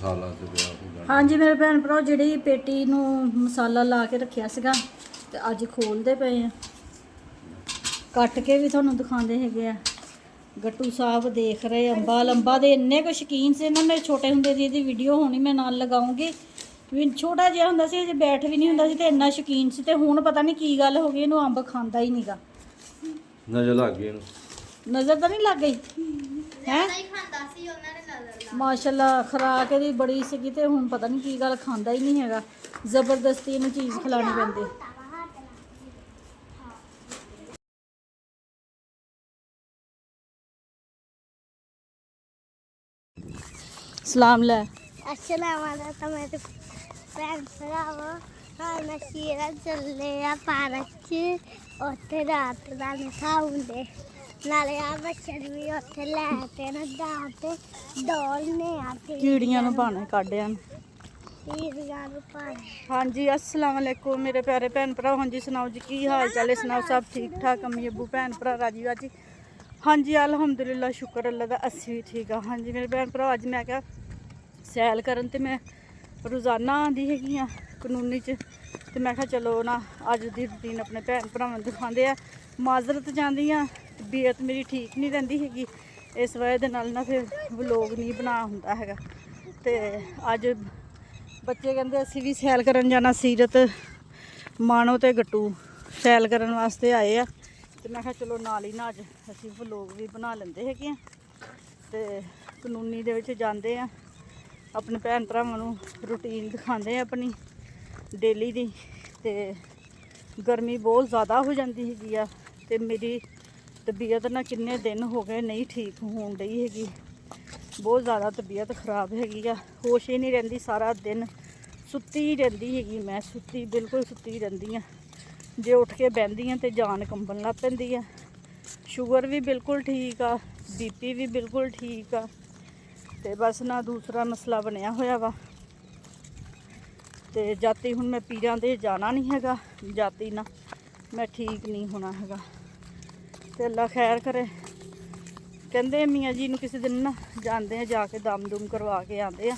ਮਸਾਲਾ ਤੇ ਪਿਆ ਹੋਊਗਾ। ਹਾਂਜੀ ਮੇਰੇ ਭੈਣ ਭਰਾ, ਜਿਹੜੀ ਪੇਟੀ ਨੂੰ ਮਸਾਲਾ ਲਾ ਕੇ ਰੱਖਿਆ ਸੀਗਾ ਤੇ ਅੱਜ ਖੋਲਦੇ ਪਏ ਆ, ਕੱਟ ਕੇ ਵੀ ਤੁਹਾਨੂੰ ਦਿਖਾਉਂਦੇ ਹੈਗੇ ਆ। ਗੱਟੂ ਸਾਹਿਬ ਦੇਖ ਰਹੇ ਅੰਬਾ ਲੰਬਾ ਦੇ ਇੰਨੇ ਕੁ ਸ਼ੌਕੀਨ ਸੀ ਨਾ। ਮੇਰੇ ਛੋਟੇ ਹੁੰਦੇ ਦੀ ਇਹਦੀ ਵੀਡੀਓ ਹੋਣੀ ਮੈਂ ਨਾਲ ਲਗਾਉਂਗੀ। ਵੀ ਛੋਟਾ ਜਿਹਾ ਹੁੰਦਾ ਸੀ, ਅਜੇ ਬੈਠ ਵੀ ਨਹੀਂ ਹੁੰਦਾ ਸੀ ਤੇ ਇੰਨਾ ਸ਼ੌਕੀਨ ਸੀ। ਤੇ ਹੁਣ ਪਤਾ ਨਹੀਂ ਕੀ ਗੱਲ ਹੋ ਗਈ, ਇਹਨੂੰ ਅੰਬ ਖਾਂਦਾ ਹੀ ਨਹੀਂਗਾ। ਨਜ਼ਰ ਲੱਗ ਗਈ ਇਹਨੂੰ। ਨਜ਼ਰ ਤਾਂ ਨਹੀਂ ਲੱਗ ਗਈ ਹੈ? ਮਾਸ਼ਾਅੱਲਾ ਖੁਰਾਕ ਇਹਦੀ ਬੜੀ ਸੀਗੀ ਤੇ ਹੁਣ ਪਤਾ ਨਹੀਂ ਕੀ ਗੱਲ ਖਾਂਦਾ ਹੀ ਨਹੀਂ ਹੈਗਾ। ਜ਼ਬਰਦਸਤੀ ਇਹਨੂੰ ਚੀਜ਼ ਖਿਲਾਣੀ ਪੈਂਦੀ। ਸਲਾਮ ਲੈ। अस्सलाम वालेकुम मेरे भैन भरावो। हाँ नशीरा चले आ पार्क च उत्थे रात दा नखाउंदे नाले आ बच्चे भी उत्थे लैते ना दाते डोलने आते ਕੀੜੀਆਂ ਨੂੰ ਬਾਣੇ ਕੱਢਿਆ ਨੇ। कीड़ियां नु पाने। ਹਾਂਜੀ अस्सलाम वालेकुम मेरे प्यारे भैन भरा। ਹਾਂਜੀ ਸੁਣਾਓ ਜੀ ਕੀ ਹਾਲ ਚਾਲ ਹੈ? ਸੁਣਾਓ ਸਭ ਠੀਕ ਠਾਕ? ਅੰਮੀ ਅੱਬੂ ਭੈਣ ਭਰਾ ਰਾਜੀ ਵਾਜੀ? ਹਾਂਜੀ ਅਲਹਮਦੁਲਿਲਾ ਸ਼ੁਕਰ ਅੱਲਾ ਦਾ, ਅਸੀਂ ਵੀ ਠੀਕ ਆ। ਹਾਂਜੀ ਮੇਰੇ ਭੈਣ ਭਰਾ, ਅੱਜ ਮੈਂ ਕਿਹਾ ਸੈਲ ਕਰਨ ਤੇ ਮੈਂ ਰੋਜ਼ਾਨਾ ਆਉਂਦੀ ਹੈਗੀ ਆ ਕਾਨੂੰਨੀ 'ਚ, ਤੇ ਮੈਂ ਕਿਹਾ ਚਲੋ ਨਾ ਅੱਜ ਦੀ ਰੂਟੀਨ ਆਪਣੇ ਭੈਣ ਭਰਾਵਾਂ ਨੂੰ ਦਿਖਾਉਂਦੇ ਆ। ਮਾਜ਼ਰਤ ਜਾਂਦੀ ਆ, ਤਬੀਅਤ ਮੇਰੀ ਠੀਕ ਨਹੀਂ ਰਹਿੰਦੀ ਹੈਗੀ, ਇਸ ਵਜ੍ਹਾ ਦੇ ਨਾਲ ਨਾ ਫਿਰ ਵਲੋਗ ਨਹੀਂ ਬਣਾ ਹੁੰਦਾ ਹੈਗਾ। ਤੇ ਅੱਜ ਬੱਚੇ ਕਹਿੰਦੇ ਅਸੀਂ ਵੀ ਸੈਲ ਕਰਨ ਜਾਣਾ। ਸੀਰਤ, ਮਾਣੋ ਤੇ ਗੱਟੂ ਸੈਲ ਕਰਨ ਵਾਸਤੇ ਆਏ ਆ, ਤੇ ਮੈਂ ਕਿਹਾ ਚਲੋ ਨਾਲ ਹੀ ਨਾ ਅੱਜ ਅਸੀਂ ਵਲੋਗ ਵੀ ਬਣਾ ਲੈਂਦੇ ਹੈਗੇ ਆ। ਤੇ ਕਾਨੂੰਨੀ ਦੇ ਵਿੱਚ ਜਾਂਦੇ ਆ, ਆਪਣੇ ਭੈਣ ਭਰਾਵਾਂ ਨੂੰ ਰੂਟੀਨ ਦਿਖਾਉਂਦੇ ਆ ਆਪਣੀ ਡੇਲੀ ਦੀ। ਤੇ ਗਰਮੀ ਬਹੁਤ ਜ਼ਿਆਦਾ ਹੋ ਜਾਂਦੀ ਹੈਗੀ ਆ, ਤੇ ਮੇਰੀ ਤਬੀਅਤ ਨਾ ਕਿੰਨੇ ਦਿਨ ਹੋ ਗਏ ਨਹੀਂ ਠੀਕ ਹੋਣ ਡਈ ਹੈਗੀ। ਬਹੁਤ ਜ਼ਿਆਦਾ ਤਬੀਅਤ ਖਰਾਬ ਹੈਗੀ ਆ, ਹੋਸ਼ ਹੀ ਨਹੀਂ ਰਹਿੰਦੀ, ਸਾਰਾ ਦਿਨ ਸੁੱਤੀ ਰਹਿੰਦੀ ਹੈਗੀ ਮੈਂ। ਸੁੱਤੀ ਬਿਲਕੁਲ ਸੁੱਤੀ ਰਹਿੰਦੀ ਆ। ਜੇ ਉੱਠ ਕੇ ਬਹਿੰਦੀ ਆ ਤੇ ਜਾਨ ਕੰਬਣ ਲੱਗ ਪੈਂਦੀ ਆ। ਸ਼ੂਗਰ ਵੀ ਬਿਲਕੁਲ ਠੀਕ ਆ, ਬੀਪੀ ਵੀ ਬਿਲਕੁਲ ਠੀਕ ਆ, ਤੇ ਬਸ ਨਾ ਦੂਸਰਾ ਮਸਲਾ ਬਣਿਆ ਹੋਇਆ ਵਾ। ਤੇ ਜਾਤੀ ਹੁਣ ਮੈਂ ਪੀਰਾਂ ਦੇ ਜਾਣਾ ਨਹੀਂ ਹੈਗਾ, ਜਾਤੀ ਨਾ ਮੈਂ ਠੀਕ ਨਹੀਂ ਹੋਣਾ ਹੈਗਾ। ਤੇ ਅੱਲਾ ਖੈਰ ਕਰੇ। ਕਹਿੰਦੇ ਮੀਆਂ ਜੀ ਨੂੰ ਕਿਸੇ ਦਿਨ ਨਾ ਜਾਂਦੇ ਆ, ਜਾ ਕੇ ਦਮ ਦੁਮ ਕਰਵਾ ਕੇ ਆਉਂਦੇ ਆ।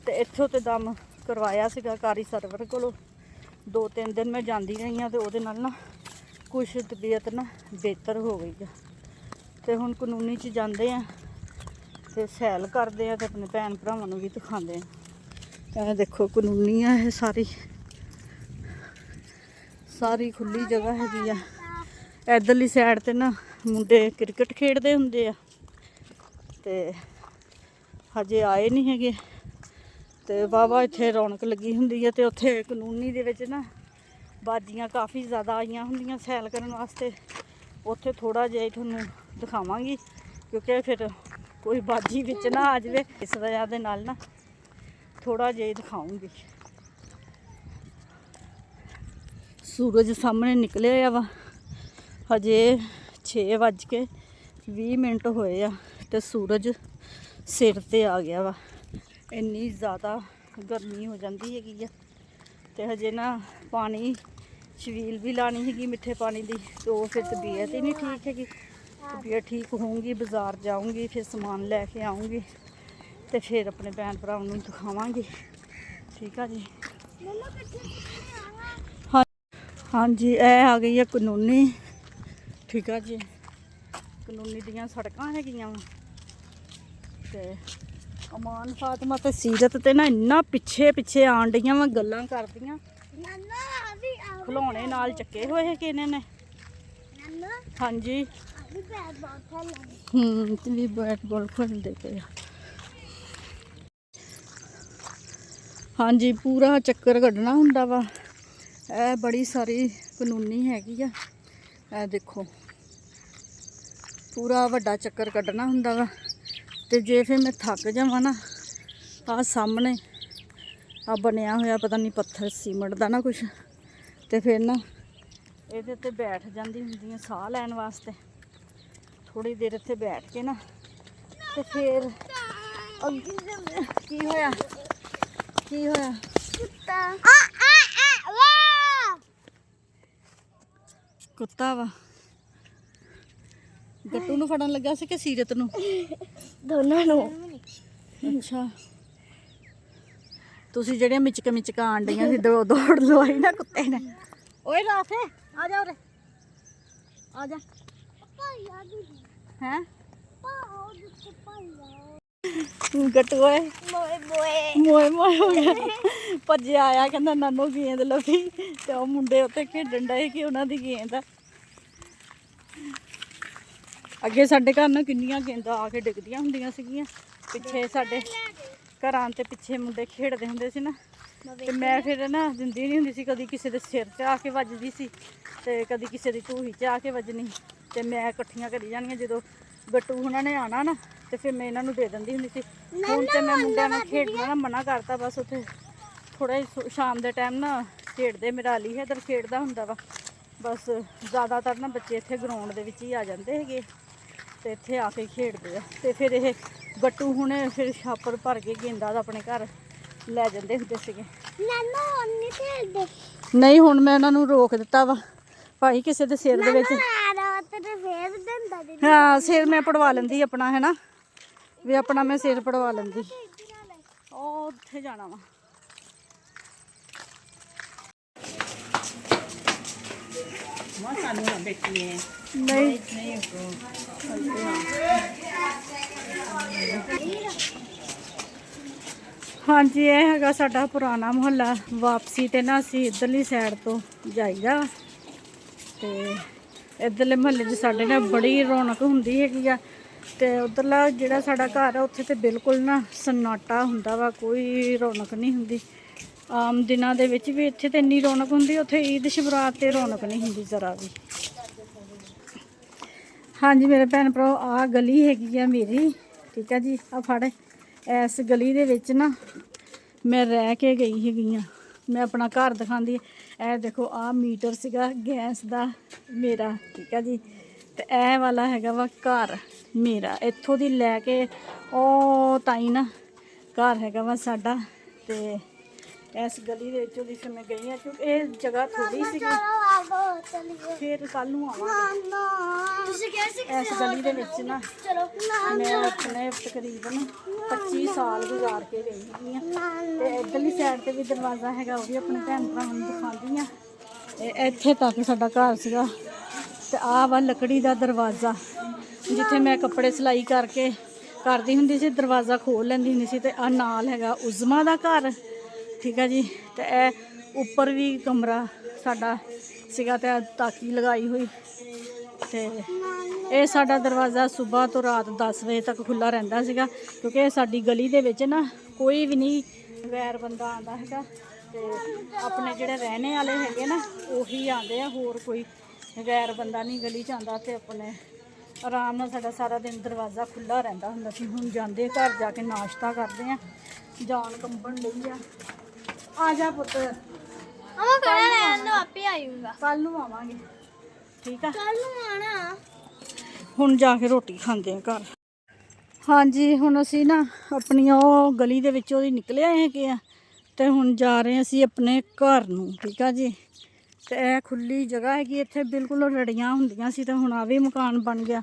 ਤੇ ਇੱਥੋਂ ਤੇ ਦਮ ਕਰਵਾਇਆ ਸੀਗਾ ਕਾਰੀ ਸਰਵਰ ਕੋਲੋਂ। 2-3 ਦਿਨ ਮੈਂ ਜਾਂਦੀ ਰਹੀ ਹਾਂ, ਤੇ ਉਹਦੇ ਨਾਲ ਨਾ ਕੁਛ ਤਬੀਅਤ ਨਾ ਬਿਹਤਰ ਹੋ ਗਈ ਆ। ਤੇ ਹੁਣ ਕਾਨੂੰਨੀ 'ਚ ਜਾਂਦੇ ਆ ਤੇ ਸੈਲ ਕਰਦੇ ਆ, ਤੇ ਆਪਣੇ ਭੈਣ ਭਰਾਵਾਂ ਨੂੰ ਵੀ ਦਿਖਾਉਂਦੇ ਆ। ਇਹ ਦੇਖੋ ਕਾਨੂੰਨੀ ਆ, ਇਹ ਸਾਰੀ ਖੁੱਲੀ ਜਗ੍ਹਾ ਹੈਗੀ ਆ। ਇੱਧਰਲੀ ਸਾਈਡ ਤੇ ਨਾ ਮੁੰਡੇ ਕ੍ਰਿਕਟ ਖੇਡਦੇ ਹੁੰਦੇ ਆ, ਤੇ ਹਜੇ ਆਏ ਨਹੀਂ ਹੈਗੇ। ਤੇ ਵਾਹਵਾ ਇੱਥੇ ਰੌਣਕ ਲੱਗੀ ਹੁੰਦੀ ਹੈ। ਤੇ ਉੱਥੇ ਕਾਨੂੰਨੀ ਦੇ ਵਿੱਚ ਨਾ ਬਾਜੀਆਂ ਕਾਫੀ ਜ਼ਿਆਦਾ ਆਈਆਂ ਹੁੰਦੀਆਂ ਸੈਲ ਕਰਨ ਵਾਸਤੇ। ਉੱਥੇ ਥੋੜ੍ਹਾ ਜਿਹਾ ਤੁਹਾਨੂੰ ਦਿਖਾਵਾਂਗੀ, ਕਿਉਂਕਿ ਫਿਰ ਕੋਈ ਬਾਜੀ ਵਿੱਚ ਨਾ ਆ ਜਾਵੇ, ਇਸ ਵਜ੍ਹਾ ਦੇ ਨਾਲ ਨਾ ਥੋੜ੍ਹਾ ਜਿਹਾ ਹੀ ਦਿਖਾਉਂਗੀ। ਸੂਰਜ ਸਾਹਮਣੇ ਨਿਕਲਿਆ ਵਾ, ਹਜੇ 6:20 ਹੋਏ ਆ, ਤੇ ਸੂਰਜ ਸਿਰ ਤੇ ਆ ਗਿਆ ਵਾ। ਇੰਨੀ ਜ਼ਿਆਦਾ ਗਰਮੀ ਹੋ ਜਾਂਦੀ ਹੈਗੀ ਆ। ਤੇ ਹਜੇ ਨਾ ਪਾਣੀ ਛਬੀਲ ਵੀ ਲਾਣੀ ਹੈਗੀ ਮਿੱਠੇ ਪਾਣੀ ਦੀ, ਤੇ ਉਹ ਫਿਰ ਤਬੀਅਤ ਹੀ ਨਹੀਂ ਠੀਕ ਹੈਗੀ। ਤਬੀਅਤ ਠੀਕ ਹੋਊਗੀ, ਬਾਜ਼ਾਰ ਜਾਊਂਗੀ, ਫਿਰ ਸਮਾਨ ਲੈ ਕੇ ਆਊਂਗੀ, ਤੇ ਫਿਰ ਆਪਣੇ ਭੈਣ ਭਰਾਵਾਂ ਨੂੰ ਦਿਖਾਵਾਂਗੀ। ਠੀਕ ਆ ਜੀ। ਹਾਂਜੀ ਇਹ ਆ ਗਈ ਆ ਕਾਨੂੰਨੀ। ਠੀਕ ਆ ਜੀ, ਕਾਨੂੰਨੀ ਦੀਆਂ ਸੜਕਾਂ ਹੈਗੀਆਂ ਵਾ। ਤੇ ਅਮਾਨ ਫਾਤਮਾ ਤੇ ਸੀਰਤ ਤੇ ਨਾ ਇੰਨਾ ਪਿੱਛੇ ਆਣ ਡਈਆਂ ਵਾ, ਗੱਲਾਂ ਕਰਦੀਆਂ। ਖਿਲੌਣੇ ਨਾਲ ਚੱਕੇ ਹੋਏ ਹੈ ਕਿਨੇ ਨੇ। ਹਾਂਜੀ ਤੇ ਵੀ ਬੈਟ ਬਾਲ ਖੇਡਦੇ ਪਏ ਆ। ਹਾਂਜੀ ਪੂਰਾ ਚੱਕਰ ਕੱਢਣਾ ਹੁੰਦਾ ਵਾ। ਇਹ ਬੜੀ ਸਾਰੀ ਕਾਨੂੰਨੀ ਹੈਗੀ ਆ। ਇਹ ਦੇਖੋ ਪੂਰਾ ਵੱਡਾ ਚੱਕਰ ਕੱਢਣਾ ਹੁੰਦਾ ਵਾ। ਤੇ ਜੇ ਫਿਰ ਮੈਂ ਥੱਕ ਜਾਵਾਂ ਨਾ, ਆਹ ਸਾਹਮਣੇ ਆ ਬਣਿਆ ਹੋਇਆ ਪਤਾ ਨਹੀਂ ਪੱਥਰ ਸੀਮੈਂਟ ਦਾ ਨਾ ਕੁਛ, ਤੇ ਫਿਰ ਨਾ ਇਹਦੇ ਤੇ ਬੈਠ ਜਾਂਦੀ ਹੁੰਦੀ ਆ ਸਾਹ ਲੈਣ ਵਾਸਤੇ। ਥੋੜੀ ਦੇਰ ਇੱਥੇ ਬੈਠ ਕੇ ਨਾ, ਤੇ ਫਿਰ ਕੀ ਹੋਇਆ ਕੁੱਤਾ ਵਾ। ਗੱਟੂ ਨੂੰ ਫੜਨ ਲੱਗਾ ਸੀ ਕਿ ਸੀਰਤ ਨੂੰ? ਦੋਨਾਂ ਨੂੰ। ਅੱਛਾ ਤੁਸੀਂ ਜਿਹੜੀਆਂ ਮਿਚਕ ਆਂਡੀਆਂ ਸੀ ਦੌੜ ਲਵਾਈ ਨਾ ਕੁੱਤੇ ਨੇ। ਓਏ ਰਾਫੇ ਆ ਜਾ ਉਰੇ ਆ ਜਾ ਹੈ ਗੱਟੂ ਓਏ ਮੋਏ ਮੋਏ ਹੋ ਗਿਆ ਭੱਜਿਆ ਆਇਆ ਕਹਿੰਦਾ ਨਾਨੋ ਗੇਂਦ ਲੱਭੀ ਤੇ ਉਹ ਮੁੰਡੇ ਉੱਤੇ ਖੇਡਣ ਡਏ ਕਿ ਉਹਨਾਂ ਦੀ ਗੇਂਦ ਆ। ਅੱਗੇ ਸਾਡੇ ਘਰ ਨਾ ਕਿੰਨੀਆਂ ਗੇਂਦਾਂ ਆ ਕੇ ਡਿੱਗਦੀਆਂ ਹੁੰਦੀਆਂ ਸੀਗੀਆਂ ਪਿੱਛੇ ਸਾਡੇ ਘਰਾਂ ਤੇ ਪਿੱਛੇ ਮੁੰਡੇ ਖੇਡਦੇ ਹੁੰਦੇ ਸੀ ਨਾ ਤੇ ਮੈਂ ਫਿਰ ਨਾ ਦਿੰਦੀ ਨਹੀਂ ਹੁੰਦੀ ਸੀ। ਕਦੀ ਕਿਸੇ ਦੇ ਸਿਰ 'ਚ ਆ ਕੇ ਵੱਜਦੀ ਸੀ ਤੇ ਕਦੀ ਕਿਸੇ ਦੀ ਢੂਹੀ 'ਚ ਆ ਕੇ ਵੱਜਣੀ ਤੇ ਮੈਂ ਇਕੱਠੀਆਂ ਕਰੀ ਜਾਣੀਆਂ। ਜਦੋਂ ਗੱਟੂ ਉਹਨਾਂ ਨੇ ਆਣਾ ਨਾ ਤੇ ਫਿਰ ਮੈਂ ਇਹਨਾਂ ਨੂੰ ਦੇ ਦਿੰਦੀ ਹੁੰਦੀ ਸੀ। ਹੁਣ ਤੇ ਮੈਂ ਮੁੰਡਿਆਂ ਨਾਲ ਖੇਡਣਾ ਨਾ ਮਨਾ ਕਰਤਾ। ਬਸ ਉੱਥੇ ਥੋੜਾ ਸ਼ਾਮ ਦੇ ਟਾਈਮ ਨਾ ਖੇਡਦੇ ਮੇਰਾ ਅਲੀ ਇੱਧਰ ਖੇਡਦਾ ਹੁੰਦਾ ਵਾ। ਬਸ ਜ਼ਿਆਦਾਤਰ ਨਾ ਬੱਚੇ ਇੱਥੇ ਗਰਾਊਂਡ ਦੇ ਵਿੱਚ ਹੀ ਆ ਜਾਂਦੇ ਹੈਗੇ ਤੇ ਇੱਥੇ ਆ ਕੇ ਖੇਡਦੇ ਆ। ਤੇ ਫਿਰ ਇਹ ਗੱਟੂ ਹੁਣੇ ਫਿਰ ਛਾਪਰ ਭਰ ਕੇ ਗੇਂਦਾਂ ਦਾ ਆਪਣੇ ਘਰ ਲੈ ਜਾਂਦੇ ਹੁੰਦੇ ਸੀਗੇ। ਨਹੀਂ ਹੁਣ ਮੈਂ ਉਹਨਾਂ ਨੂੰ ਰੋਕ ਦਿੱਤਾ ਵਾ ਭਾਈ ਕਿਸੇ ਦੇ ਸਿਰ ਦੇ ਵਿੱਚ। ਹਾਂ ਸਿਰ ਮੈਂ ਪੜਵਾ ਲੈਂਦੀ ਆਪਣਾ ਹੈ ਨਾ ਵੀ ਆਪਣਾ ਮੈਂ ਸਿਰ ਪੜਵਾ ਲੈਂਦੀ। ਉਹ ਉੱਥੇ ਜਾਣਾ ਵਾ ਨਹੀਂ ਹਾਂਜੀ ਇਹ ਹੈਗਾ ਸਾਡਾ ਪੁਰਾਣਾ ਮੁਹੱਲਾ। ਵਾਪਸੀ ਤੇ ਨਾ ਅਸੀਂ ਇੱਧਰਲੀ ਸਾਈਡ ਤੋਂ ਜਾਈਦਾ ਤੇ ਇੱਧਰਲੇ ਮੁਹੱਲੇ 'ਚ ਸਾਡੇ ਨਾਲ ਬੜੀ ਰੌਣਕ ਹੁੰਦੀ ਹੈਗੀ ਆ। ਤੇ ਉੱਧਰਲਾ ਜਿਹੜਾ ਸਾਡਾ ਘਰ ਆ ਉੱਥੇ ਤੇ ਬਿਲਕੁਲ ਨਾ ਸन्नाटा ਹੁੰਦਾ ਵਾ, ਕੋਈ ਰੌਣਕ ਨਹੀਂ ਹੁੰਦੀ। ਆਮ ਦਿਨਾਂ ਦੇ ਵਿੱਚ ਵੀ ਇੱਥੇ ਤੇ ਇੰਨੀ ਰੌਣਕ ਹੁੰਦੀ, ਉੱਥੇ ਈਦ ਸ਼ਬਰਾਤ ਤੇ ਰੌਣਕ ਨਹੀਂ ਹੁੰਦੀ ਜ਼ਰਾ ਵੀ। ਹਾਂਜੀ ਮੇਰੇ ਭੈਣ ਭਰਾ ਆਹ ਗਲੀ ਹੈਗੀ ਆ ਮੇਰੀ, ਠੀਕ ਆ ਜੀ। ਆ ਫੜ ਇਸ ਗਲੀ ਦੇ ਵਿੱਚ ਨਾ ਮੈਂ ਰਹਿ ਕੇ ਗਈ ਹੈਗੀ ਆ। ਮੈਂ ਆਪਣਾ ਘਰ ਦਿਖਾਉਂਦੀ। ਇਹ ਦੇਖੋ ਆਹ ਮੀਟਰ ਸੀਗਾ ਗੈਸ ਦਾ ਮੇਰਾ, ਠੀਕ ਆ ਜੀ। ਤੇ ਇਹ ਵਾਲਾ ਹੈਗਾ ਵਾ ਘਰ ਮੇਰਾ। ਇੱਥੋਂ ਦੀ ਲੈ ਕੇ ਉਹ ਤਾਈ ਨਾ ਘਰ ਹੈਗਾ ਵਾ ਸਾਡਾ। ਤੇ ਇਸ ਗਲੀ ਦੇ ਵਿੱਚੋਂ ਦੀ ਫਿਰ ਮੈਂ ਗਈ ਆ ਕਿਉਂਕਿ ਇਹ ਜਗ੍ਹਾ ਥੋੜੀ ਸੀਗੀ। ਫਿਰ ਕੱਲ ਨੂੰ ਆਵਾਂਗੇ। ਇਸ ਗਲੀ ਦੇ ਵਿੱਚ ਨਾ ਮੈਂ ਆਪਣੇ ਤਕਰੀਬਨ 25 ਸਾਲ ਗੁਜ਼ਾਰ ਕੇ ਗਈ ਹੈਗੀ ਆ। ਤੇ ਇੱਧਰਲੀ ਸਾਈਡ ਤੇ ਵੀ ਦਰਵਾਜ਼ਾ ਹੈਗਾ, ਉਹ ਵੀ ਆਪਣੇ ਭੈਣ ਭਰਾਵਾਂ ਨੂੰ ਦਿਖਾਉਂਦੀ ਆ। ਇੱਥੇ ਤੱਕ ਸਾਡਾ ਘਰ ਸੀਗਾ। ਤੇ ਆਹ ਵਾ ਲੱਕੜੀ ਦਾ ਦਰਵਾਜ਼ਾ ਜਿੱਥੇ ਮੈਂ ਕੱਪੜੇ ਸਿਲਾਈ ਕਰਕੇ ਕਰਦੀ ਹੁੰਦੀ ਸੀ, ਦਰਵਾਜ਼ਾ ਖੋਲ ਲੈਂਦੀ ਹੁੰਦੀ ਸੀ। ਤੇ ਆਹ ਨਾਲ ਹੈਗਾ ਉਜ਼ਮਾ ਦਾ ਘਰ, ਠੀਕ ਆ ਜੀ। ਤੇ ਇਹ ਉੱਪਰ ਵੀ ਕਮਰਾ ਸਾਡਾ ਸੀਗਾ ਤੇ ਤਾਕੀ ਲਗਾਈ ਹੋਈ। ਤੇ ਇਹ ਸਾਡਾ ਦਰਵਾਜ਼ਾ ਸਵੇਰ ਤੋਂ ਰਾਤ 10 ਵਜੇ ਤੱਕ ਖੁੱਲ੍ਹਾ ਰਹਿੰਦਾ ਸੀਗਾ ਕਿਉਂਕਿ ਇਹ ਸਾਡੀ ਗਲੀ ਦੇ ਵਿੱਚ ਨਾ ਕੋਈ ਵੀ ਨਹੀਂ ਗੈਰ ਬੰਦਾ ਆਉਂਦਾ ਹੈਗਾ। ਤੇ ਆਪਣੇ ਜਿਹੜੇ ਰਹਿਣੇ ਵਾਲੇ ਹੈਗੇ ਨਾ ਉਹੀ ਆਉਂਦੇ ਆ, ਹੋਰ ਕੋਈ ਗੈਰ ਬੰਦਾ ਨਹੀਂ ਗਲੀ 'ਚ ਆਉਂਦਾ। ਤੇ ਆਪਣੇ ਆਰਾਮ ਨਾਲ ਸਾਡਾ ਸਾਰਾ ਦਿਨ ਦਰਵਾਜ਼ਾ ਖੁੱਲ੍ਹਾ ਰਹਿੰਦਾ ਹੁੰਦਾ ਸੀ। ਹੁਣ ਜਾਂਦੇ ਘਰ ਜਾ ਕੇ ਨਾਸ਼ਤਾ ਕਰਦੇ ਆ, ਜਾਨ ਕੰਬਣ ਲਈ ਆ ਜਾ ਪੁੱਤ। ਆਪੇ ਆਇਊਗਾ ਕੱਲ ਨੂੰ ਆਵਾਂਗੇ, ਠੀਕ ਆ। ਕੱਲ ਨੂੰ ਆਣਾ। ਹੁਣ ਜਾ ਕੇ ਰੋਟੀ ਖਾਂਦੇ ਆ ਘਰ। ਹਾਂਜੀ ਹੁਣ ਅਸੀਂ ਨਾ ਆਪਣੀ ਉਹ ਗਲੀ ਦੇ ਵਿੱਚੋਂ ਦੀ ਨਿਕਲੇ ਆਏ ਹੈਗੇ ਆ ਤੇ ਹੁਣ ਜਾ ਰਹੇ ਅਸੀਂ ਆਪਣੇ ਘਰ ਨੂੰ, ਠੀਕ ਆ ਜੀ। ਤੇ ਇਹ ਖੁੱਲੀ ਜਗ੍ਹਾ ਹੈਗੀ, ਇੱਥੇ ਬਿਲਕੁਲ ਰੜੀਆਂ ਹੁੰਦੀਆਂ ਸੀ ਤੇ ਹੁਣ ਆ ਵੀ ਮਕਾਨ ਬਣ ਗਿਆ,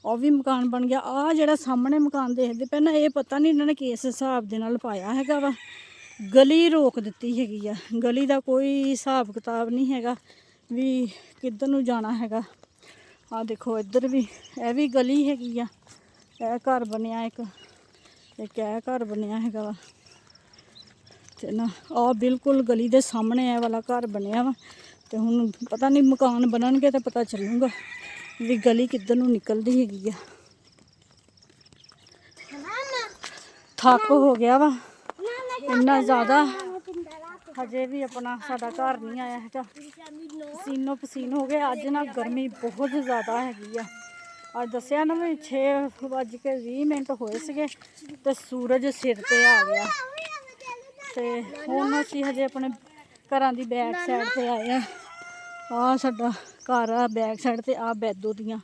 ਉਹ ਵੀ ਮਕਾਨ ਬਣ ਗਿਆ। ਆਹ ਜਿਹੜਾ ਸਾਹਮਣੇ ਮਕਾਨ ਦੇਖਦੇ ਪਹਿਲਾਂ ਇਹ ਪਤਾ ਨਹੀਂ ਇਹਨਾਂ ਨੇ ਕਿਸ ਹਿਸਾਬ ਦੇ ਨਾਲ ਪਾਇਆ ਹੈਗਾ ਵਾ। ਗਲੀ ਰੋਕ ਦਿੱਤੀ ਹੈਗੀ ਆ, ਗਲੀ ਦਾ ਕੋਈ ਹਿਸਾਬ ਕਿਤਾਬ ਨਹੀਂ ਹੈਗਾ ਵੀ ਕਿੱਧਰ ਨੂੰ ਜਾਣਾ ਹੈਗਾ। ਆਹ ਦੇਖੋ ਇੱਧਰ ਵੀ ਇਹ ਵੀ ਗਲੀ ਹੈਗੀ ਆ। ਇਹ ਘਰ ਬਣਿਆ ਇੱਕ ਇਹ ਘਰ ਬਣਿਆ ਹੈਗਾ ਵਾ। ਤੇ ਨਾ ਆਹ ਬਿਲਕੁਲ ਗਲੀ ਦੇ ਸਾਹਮਣੇ ਇਹ ਵਾਲਾ ਘਰ ਬਣਿਆ ਵਾ। ਤੇ ਹੁਣ ਪਤਾ ਨਹੀਂ ਮਕਾਨ ਬਣਨਗੇ ਤਾਂ ਪਤਾ ਚੱਲੂਗਾ ਵੀ ਗਲੀ ਕਿੱਧਰ ਨੂੰ ਨਿਕਲਦੀ ਹੈਗੀ ਆ। ਥੱਕ ਹੋ ਗਿਆ ਵਾ ਇੰਨਾ ਜ਼ਿਆਦਾ, ਹਜੇ ਵੀ ਆਪਣਾ ਸਾਡਾ ਘਰ ਨਹੀਂ ਆਇਆ ਹੈਗਾ। ਪਸੀਨੋ ਪਸੀਨ ਹੋ ਗਏ। ਅੱਜ ਨਾ ਗਰਮੀ ਬਹੁਤ ਜ਼ਿਆਦਾ ਹੈਗੀ ਆ। ਅੱਜ ਦੱਸਿਆ ਨਾ ਵੀ 6:20 ਹੋਏ ਸੀਗੇ ਤੇ ਸੂਰਜ ਸਿਰ ਤੇ ਆ ਗਿਆ। ਤੇ ਹੁਣ ਅਸੀਂ ਹਜੇ ਆਪਣੇ ਘਰਾਂ ਦੀ ਬੈਕ ਸਾਈਡ ਤੇ ਆਏ ਆ। ਆਹ ਸਾਡਾ ਘਰ ਆ ਬੈਕ ਸਾਈਡ ਤੇ। ਆਹ ਬੈਦੋ ਦੀਆਂ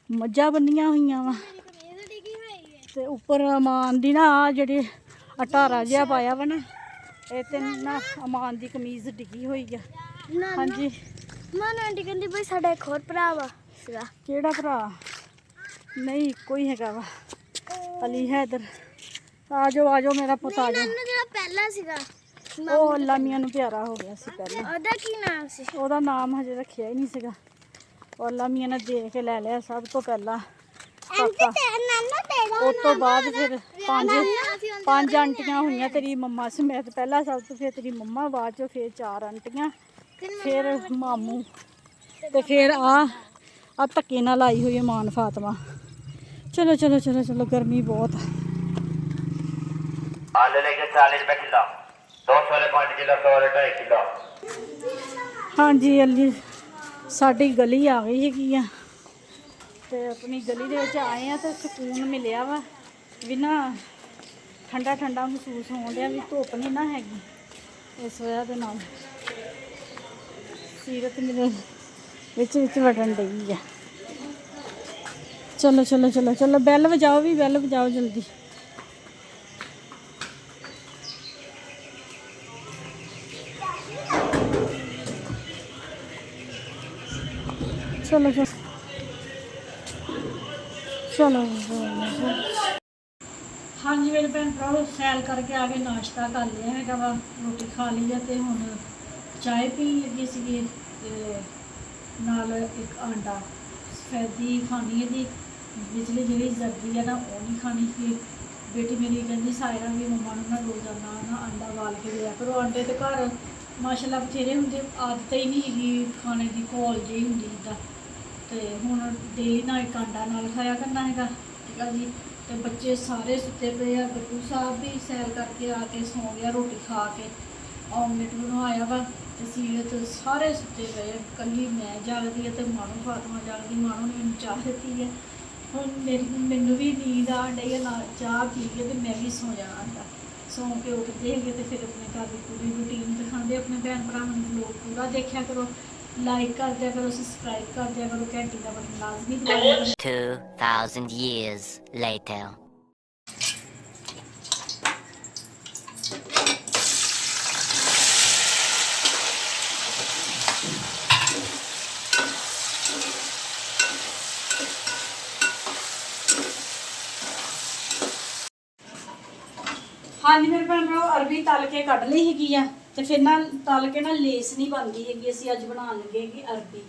ਮੱਝਾਂ ਬੰਨੀਆਂ ਹੋਈਆਂ ਵਾ ਤੇ ਉੱਪਰ ਅਮਾਨ ਦੀ ਨਾ ਆ ਜਿਹੜੀ ਅਟਾਰਾ ਜਿਹਾ ਪਾਇਆ ਵਾ ਨਾ, ਇਹ ਤੇ ਨਾ ਅਮਾਨ ਦੀ ਕਮੀਜ਼ ਡਿੱਗੀ ਹੋਈ ਆ। ਹਾਂਜੀ ਮਾਨਾ ਆਂਟੀ ਕਹਿੰਦੀ ਬਈ ਸਾਡਾ ਇੱਕ ਹੋਰ ਭਰਾ ਵਾ ਸੀਗਾ। ਕਿਹੜਾ ਭਰਾ? ਨਹੀਂ ਇੱਕੋ ਹੀ ਹੈਗਾ ਵਾ, ਅਲੀ ਹੈ ਇੱਧਰ। ਆ ਜਾਓ ਮੇਰਾ ਪੁੱਤ ਆ ਜਾਓ। ਜਿਹੜਾ ਪਹਿਲਾਂ ਸੀਗਾ ਉਹ ਅੱਲਾ ਮੀਆਂ ਨੂੰ ਪਿਆਰਾ ਹੋ ਗਿਆ ਸੀ ਪਹਿਲਾਂ। ਉਹਦਾ ਕੀ ਨਾਮ ਸੀ? ਉਹਦਾ ਨਾਮ ਹਜੇ ਰੱਖਿਆ ਹੀ ਨਹੀਂ ਸੀਗਾ। ਉਹ ਅੱਲਾ ਮੀਆਂ ਨੇ ਦੇ ਕੇ ਲੈ ਲਿਆ ਸਭ ਤੋਂ ਪਹਿਲਾਂ ਕਾਕਾ। ਉਸ ਤੋਂ ਬਾਅਦ ਫਿਰ ਪੰਜ ਆਂਟੀਆਂ ਹੋਈਆਂ ਤੇਰੀ ਮੰਮਾ ਸਮੇਤ। ਪਹਿਲਾਂ ਸਭ ਤੋਂ ਫਿਰ ਤੇਰੀ ਮੰਮਾ, ਬਾਅਦ ਚੋਂ ਫਿਰ 4 ਆਂਟੀਆਂ, ਫਿਰ ਮਾਮੂ, ਤੇ ਫਿਰ ਆ ਧੱਕੇ ਨਾਲ ਆਈ ਹੋਈ ਹੈ ਮਾਨ ਫਾਤਮਾ। ਚਲੋ ਚਲੋ ਚਲੋ ਚਲੋ, ਗਰਮੀ ਬਹੁਤ ਆ। आलू लेके 40 रुपए किलो, 200 5 किलो, 100 2.5 किलो। ਹਾਂਜੀ ਅਲੀ ਸਾਡੀ ਗਲੀ ਆ ਗਈ ਹੈਗੀ ਆ ਤੇ ਆਪਣੀ ਗਲੀ ਦੇ ਵਿੱਚ ਆਏ ਆ ਤੇ ਸਕੂਨ ਮਿਲਿਆ ਵਾ ਵੀ ਨਾ, ਠੰਡਾ ਠੰਡਾ ਮਹਿਸੂਸ ਹੋਣ ਡਿਆ ਵੀ ਧੁੱਪ ਨਹੀਂ ਨਾ ਹੈਗੀ। ਇਸ ਵਜ੍ਹਾ ਦੇ ਨਾਲ ਸੀਰਤ ਮੇਰੇ ਵਿੱਚ ਵੜਨ ਡਈ ਆ। ਚਲੋ ਚਲੋ ਚਲੋ ਚਲੋ, ਬੈਲ ਵਜਾਓ ਵੀ, ਬੈਲ ਵਜਾਓ ਜਲਦੀ। ਚਲੋ ਚਲੋ ਚਲੋ। ਹਾਂਜੀ ਮੇਰੇ ਭੈਣ ਭਰਾ ਸੈਲ ਕਰਕੇ ਆ ਕੇ ਨਾਸ਼ਤਾ ਕਰ ਲਿਆ ਹੈਗਾ ਵਾ, ਰੋਟੀ ਖਾ ਲਈ ਆ ਤੇ ਹੁਣ ਚਾਹ ਪੀਣ ਲੱਗੀ ਸੀਗੀ ਤੇ ਨਾਲ ਇੱਕ ਆਂਡਾ ਸਫੈਦੀ ਖਾਣੀ ਇਹਦੀ ਵਿਚਲੀ ਜਿਹੜੀ ਜ਼ਰਦੀ ਆ ਨਾ ਉਹ ਨਹੀਂ ਖਾਣੀ ਸੀ। ਬੇਟੀ ਮੇਰੀ ਕਹਿੰਦੀ ਸਾਇਰਾ ਵੀ ਮੰਮਾ ਨੂੰ ਨਾ ਰੋਜ਼ਾਨਾ ਨਾ ਆਂਡਾ ਵਾਲ ਕੇ ਦਿਆ ਕਰੋ। ਆਂਡੇ ਤੇ ਘਰ ਮਾਸ਼ਾਅੱਲਾ ਬਥੇਰੇ ਹੁੰਦੇ, ਆਦਤ ਹੀ ਨਹੀਂ ਹੈਗੀ ਖਾਣੇ ਦੀ, ਘੋਲ ਜਿਹੀ ਹੁੰਦੀ ਜਿੱਦਾਂ। ਤੇ ਹੁਣ ਡੇਲੀ ਨਾਲ ਇੱਕ ਆਂਡਾ ਨਾਲ ਖਾਇਆ ਕਰਨਾ ਹੈਗਾ, ਠੀਕ ਆ ਜੀ। ਤੇ ਬੱਚੇ ਸਾਰੇ ਸੁੱਤੇ ਪਏ ਆ। ਗੱਟੂ ਸਾਹਿਬ ਵੀ ਸੈਰ ਕਰਕੇ ਆ ਕੇ ਸੌਂ ਗਿਆ ਰੋਟੀ ਖਾ ਕੇ। ਆਮਲੇਟ ਬਣਾਇਆ ਵਾ ਤੇ ਸੀਰਤ ਸਾਰੇ ਸੁੱਤੇ ਪਏ। ਇਕੱਲੀ ਮੈਂ ਜਾਗਦੀ ਹੈ ਤੇ ਮਾਣੋ ਫਾਤਮਾ ਜਾਗਦੀ। ਮਾਣੋ ਨੇ ਮੈਨੂੰ ਚਾਹ ਦਿੱਤੀ ਹੈ। ਹੁਣ ਮੈਨੂੰ ਵੀ ਨੀਂਦ ਆ ਡਈ ਹੈ, ਨਾਲ ਚਾਹ ਪੀ ਕੇ ਤੇ ਮੈਂ ਵੀ ਸੌਂ ਜਾਣਾ ਹੁੰਦਾ। ਸੌਂ ਕੇ ਉੱਠਦੇ ਹੈਗੇ ਤੇ ਫਿਰ ਆਪਣੇ ਘਰ ਦੀ ਪੂਰੀ ਰੂਟੀਨ ਦਿਖਾਉਂਦੇ। ਆਪਣੇ ਭੈਣ ਭਰਾਵਾਂ ਨੂੰ ਵਲੋਗ ਪੂਰਾ ਦੇਖਿਆ ਕਰੋ, ਲਾਈਕ ਕਰ ਦਿਆ ਕਰੋ, ਸਬਸਕ੍ਰਾਈਬ ਕਰ ਦਿਆ ਕਰੋ, ਘੰਟੀ ਦਾ ਬਟਨ ਲਾਜ਼ਮੀ ਦਬਾਇਆ ਕਰੋ। 2000 years later. ਹਾਂਜੀ ਮੇਰੇ ਭੈਣ ਭਰਾ ਅਰਬੀ ਤਲ ਕੇ ਕੱਢ ਲਈ ਹੈਗੀ ਆ ਤੇ ਫਿਰ ਨਾ ਤਲ ਕੇ ਨਾ ਲੇਸ ਨਹੀਂ ਬਣਦੀ ਹੈਗੀ। ਅਸੀਂ ਅੱਜ ਬਣਾਉਣ ਲੱਗੇ ਕਿ ਅਰਬੀ।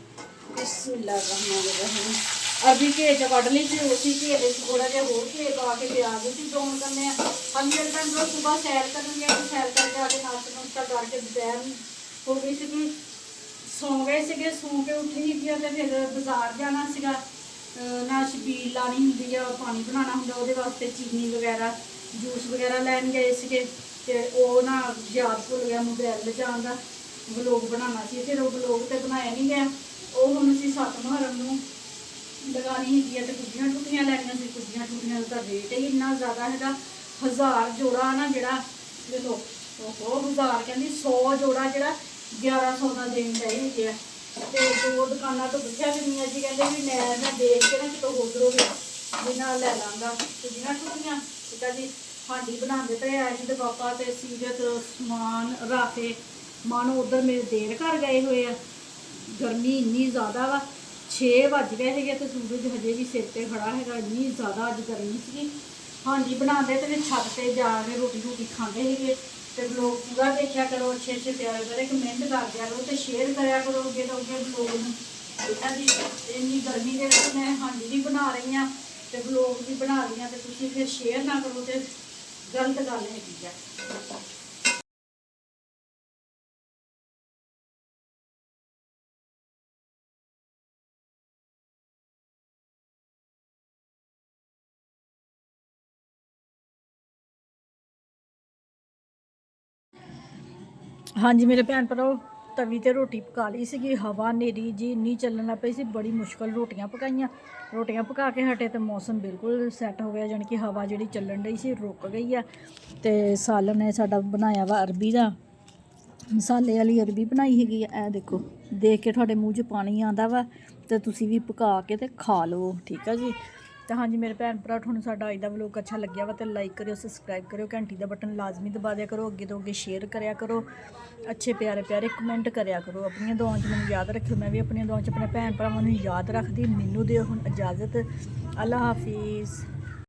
ਬਿਸਮਿਲ੍ਲਾਹ ਰਹਿਮਾਨ ਰਹੀਮ। ਅਰਬੀ ਘੇ ਚ ਕੱਢ ਲਈ ਤੇ ਉਸੇ ਘੇ ਦੇ ਥੋੜਾ ਜਿਹਾ ਹੋਰ ਘੇ ਪਾ ਕੇ ਪਿਆਜ਼ ਅਸੀਂ ਬਰਾਉਨ ਕਰਨੇ ਆ। ਹਾਂਜੀ ਮੇਰੇ ਭੈਣ ਭਰਾ ਸੁਬਾਹ ਸੈਰ ਕਰਨ ਗਏ ਤੇ ਸੈਰ ਕਰਕੇ ਆ ਕੇ ਨਾਸ਼ਤਾ ਨੁਸ਼ਤਾ ਕਰਕੇ ਦੁਪਹਿਰ ਹੋ ਗਈ ਸੀਗੀ, ਸੌਂ ਗਏ ਸੀਗੇ। ਸੌਂ ਕੇ ਉੱਠੀ ਸੀਗੀ ਤੇ ਫਿਰ ਬਾਜ਼ਾਰ ਜਾਣਾ ਸੀਗਾ। ਨਾ ਛਬੀਲ ਲਾਣੀ ਹੁੰਦੀ ਆ, ਪਾਣੀ ਬਣਾਉਣਾ ਹੁੰਦਾ, ਉਹਦੇ ਵਾਸਤੇ ਚੀਨੀ ਵਗੈਰਾ ਜੂਸ ਵਗੈਰਾ ਲੈਣ ਗਏ ਸੀਗੇ ਤੇ ਉਹ ਨਾ ਯਾਦ ਭੁੱਲ ਗਿਆ ਮੋਬਾਈਲ ਲਿਜਾਣ ਦਾ। ਵਲੋਗ ਬਣਾਉਣਾ ਸੀ, ਫਿਰ ਉਹ ਵਲੋਗ ਤੇ ਬਣਾਇਆ ਨਹੀਂ ਗਿਆ। ਉਹ ਹੁਣ ਅਸੀਂ 7 ਮੁਹੱਰਮ ਨੂੰ ਲਗਾਉਣੀ ਹੈਗੀ ਆ ਤੇ ਕੁੱਜੀਆਂ ਟੁੱਟੀਆਂ ਲੈਣੀਆਂ ਸੀ। ਕੁੱਜੀਆਂ ਟੁੱਟੀਆਂ ਦਾ ਰੇਟ ਹੀ ਇੰਨਾ ਜ਼ਿਆਦਾ ਹੈਗਾ। 1000 ਜੋੜਾ ਨਾ ਜਿਹੜਾ ਦੇਖੋ, ਉਹ 1000 ਕਹਿੰਦੀ 100 ਜੋੜਾ ਜਿਹੜਾ 1100 ਦਾ ਦੇਣ ਚਾਹੀਦੇ ਹੈਗੇ ਆ। ਤੇ 2 ਦੁਕਾਨਾਂ ਤੋਂ ਪੁੱਛਿਆ ਵੀ ਮੀਆਂ ਜੀ ਕਹਿੰਦੇ ਵੀ ਮੈਂ ਦੇਖ ਕੇ ਨਾ ਕਿਤੋਂ ਉਧਰੋਂ ਵੀ ਨਾਲ ਲੈ ਲਾਂਗਾ ਕੁੱਜੀਆਂ ਟੁੱਟੀਆਂ, ਠੀਕ ਆ ਜੀ। ਹਾਂਡੀ ਬਣਾਉਂਦੇ ਪਏ ਆ ਜੀ ਤੇ ਪਾਪਾ ਤੇ ਸੀਰਤ ਸਮਾਨ ਰਾਤੇ ਮਾਨੋ ਉਧਰ ਮੇਰੇ ਦੇਰ ਘਰ ਗਏ ਹੋਏ ਆ। ਗਰਮੀ ਇੰਨੀ ਜ਼ਿਆਦਾ ਵਾ, 6 ਵੱਜ ਗਏ ਹੈਗੇ ਤੇ ਸੂਰਜ ਹਜੇ ਵੀ ਸਿਰ ਤੇ ਖੜਾ ਹੈਗਾ। ਇੰਨੀ ਜ਼ਿਆਦਾ ਅੱਜ ਗਰਮੀ ਸੀਗੀ। ਹਾਂਜੀ ਬਣਾਉਂਦੇ ਤੇ ਫਿਰ ਛੱਤ ਤੇ ਜਾ ਕੇ ਰੋਟੀ ਖਾਂਦੇ ਹੈਗੇ। ਤੇ ਵਲੋਗ ਪੂਰਾ ਦੇਖਿਆ ਕਰੋ, ਅੱਛੇ ਪਿਆਰੇ ਕਰੇ, ਕਮੈਂਟ ਕਰ ਦਿਆ ਕਰੋ ਤੇ ਸ਼ੇਅਰ ਕਰਿਆ ਕਰੋ ਅੱਗੇ ਤੋਂ ਅੱਗੇ ਵਲੋਗ ਨੂੰ। ਠੀਕ ਆ ਜੀ। ਇੰਨੀ ਗਰਮੀ ਦੇ ਵਿੱਚ ਮੈਂ ਹਾਂਡੀ ਵੀ ਬਣਾ ਰਹੀ ਹਾਂ ਤੇ ਵਲੋਗ ਵੀ ਬਣਾ ਰਹੀ ਹਾਂ ਤੇ ਤੁਸੀਂ ਫਿਰ ਸ਼ੇਅਰ ਨਾ ਕਰੋ ਤੇ ਗਲਤ ਗੱਲ ਹੈਗੀ ਆ। ਹਾਂਜੀ ਮੇਰੇ ਭੈਣ ਭਰਾਓ ਤਵੀ ਤੇ ਰੋਟੀ ਪਕਾ ਲਈ ਸੀਗੀ। ਹਵਾ ਹਨੇਰੀ ਜੀ ਇੰਨੀ ਚੱਲਣ ਲੱਗ ਪਈ ਸੀ, ਬੜੀ ਮੁਸ਼ਕਲ ਰੋਟੀਆਂ ਪਕਾਈਆਂ। ਰੋਟੀਆਂ ਪਕਾ ਕੇ ਹਟੇ ਤੇ ਮੌਸਮ ਬਿਲਕੁਲ ਸੈੱਟ ਹੋ ਗਿਆ, ਜਾਣੀ ਕਿ ਹਵਾ ਜਿਹੜੀ ਚੱਲਣ ਡਈ ਸੀ ਰੁਕ ਗਈ ਆ। ਤੇ ਸਾਲਨ ਨੇ ਸਾਡਾ ਬਣਾਇਆ ਵਾ ਅਰਬੀ ਦਾ, ਮਸਾਲੇ ਵਾਲੀ ਅਰਬੀ ਬਣਾਈ ਹੈਗੀ ਆ। ਇਹ ਦੇਖੋ, ਦੇਖ ਕੇ ਤੁਹਾਡੇ ਮੂੰਹ 'ਚ ਪਾਣੀ ਆਉਂਦਾ ਵਾ ਤੇ ਤੁਸੀਂ ਵੀ ਪਕਾ ਕੇ ਤੇ ਖਾ ਲਓ, ਠੀਕ ਆ ਜੀ। ਤਾਂ ਹਾਂਜੀ ਮੇਰੇ ਭੈਣ ਭਰਾ ਤੁਹਾਨੂੰ ਸਾਡਾ ਅੱਜ ਦਾ ਵਲੋਗ ਅੱਛਾ ਲੱਗਿਆ ਵਾ ਤੇ ਲਾਈਕ ਕਰਿਓ, ਸਬਸਕ੍ਰਾਈਬ ਕਰਿਓ, ਘੰਟੀ ਦਾ ਬਟਨ ਲਾਜ਼ਮੀ ਦਬਾ ਦਿਆ ਕਰੋ, ਅੱਗੇ ਤੋਂ ਅੱਗੇ ਸ਼ੇਅਰ ਕਰਿਆ ਕਰੋ, ਅੱਛੇ ਪਿਆਰੇ ਕਮੈਂਟ ਕਰਿਆ ਕਰੋ। ਆਪਣੀਆਂ ਦੁਆਵਾਂ 'ਚ ਮੈਨੂੰ ਯਾਦ ਰੱਖਿਓ, ਮੈਂ ਵੀ ਆਪਣੀਆਂ ਦੁਆਵਾਂ 'ਚ ਆਪਣੇ ਭੈਣ ਭਰਾਵਾਂ ਨੂੰ ਯਾਦ ਰੱਖਦੀ। ਮੈਨੂੰ ਦਿਓ ਹੁਣ ਇਜਾਜ਼ਤ। ਅੱਲਾ ਹਾਫਿਜ਼।